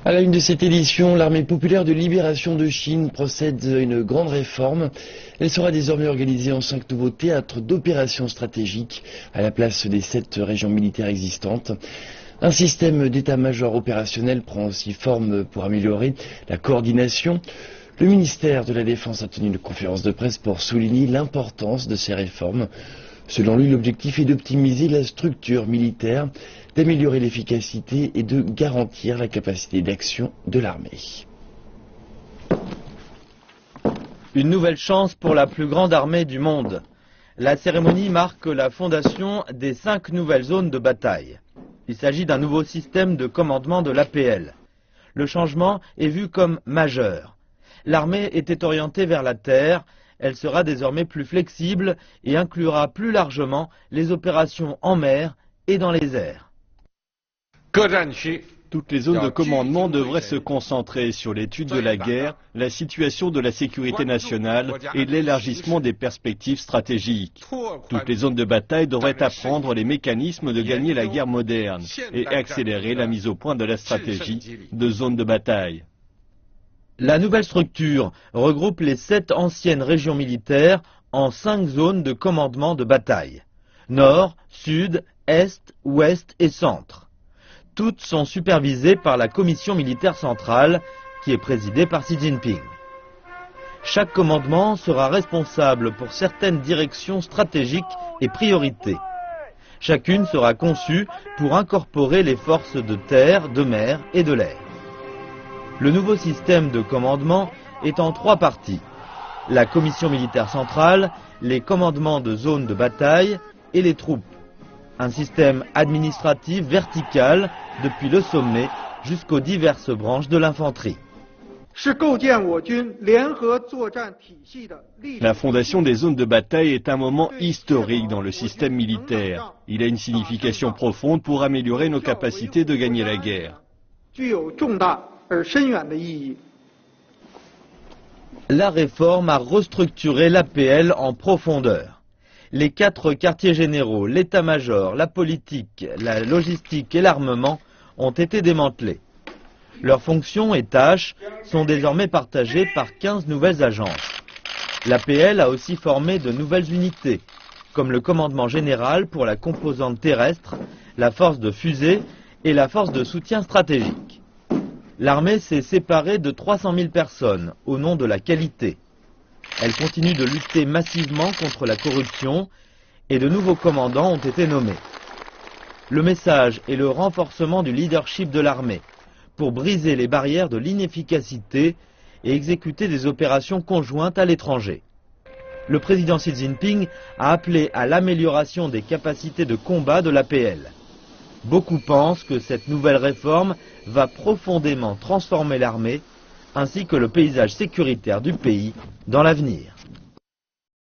À la une de cette édition, l'armée populaire de libération de Chine procède à une grande réforme. Elle sera désormais organisée en 5 nouveaux théâtres d'opérations stratégiques à la place des 7 régions militaires existantes. Un système d'état-major opérationnel prend aussi forme pour améliorer la coordination. Le ministère de la Défense a tenu une conférence de presse pour souligner l'importance de ces réformes. Selon lui, l'objectif est d'optimiser la structure militaire, d'améliorer l'efficacité et de garantir la capacité d'action de l'armée. Une nouvelle chance pour la plus grande armée du monde. La cérémonie marque la fondation des 5 nouvelles zones de bataille. Il s'agit d'un nouveau système de commandement de l'APL. Le changement est vu comme majeur. L'armée était orientée vers la terre. Elle sera désormais plus flexible et inclura plus largement les opérations en mer et dans les airs. Toutes les zones de commandement devraient se concentrer sur l'étude de la guerre, la situation de la sécurité nationale et l'élargissement des perspectives stratégiques. Toutes les zones de bataille devraient apprendre les mécanismes de gagner la guerre moderne et accélérer la mise au point de la stratégie de zones de bataille. La nouvelle structure regroupe les 7 anciennes régions militaires en 5 zones de commandement de bataille. Nord, Sud, Est, Ouest et Centre. Toutes sont supervisées par la Commission militaire centrale, qui est présidée par Xi Jinping. Chaque commandement sera responsable pour certaines directions stratégiques et priorités. Chacune sera conçue pour incorporer les forces de terre, de mer et de l'air. Le nouveau système de commandement est en 3 parties. La Commission militaire centrale, les commandements de zones de bataille et les troupes. Un système administratif vertical depuis le sommet jusqu'aux diverses branches de l'infanterie. La fondation des zones de bataille est un moment historique dans le système militaire. Il a une signification profonde pour améliorer nos capacités de gagner la guerre. La réforme a restructuré l'APL en profondeur. Les 4 quartiers généraux, l'état-major, la politique, la logistique et l'armement ont été démantelés. Leurs fonctions et tâches sont désormais partagées par 15 nouvelles agences. L'APL a aussi formé de nouvelles unités, comme le commandement général pour la composante terrestre, la force de fusée et la force de soutien stratégique. L'armée s'est séparée de 300 000 personnes au nom de la qualité. Elle continue de lutter massivement contre la corruption et de nouveaux commandants ont été nommés. Le message est le renforcement du leadership de l'armée pour briser les barrières de l'inefficacité et exécuter des opérations conjointes à l'étranger. Le président Xi Jinping a appelé à l'amélioration des capacités de combat de l'APL. Beaucoup pensent que cette nouvelle réforme va profondément transformer l'armée ainsi que le paysage sécuritaire du pays dans l'avenir.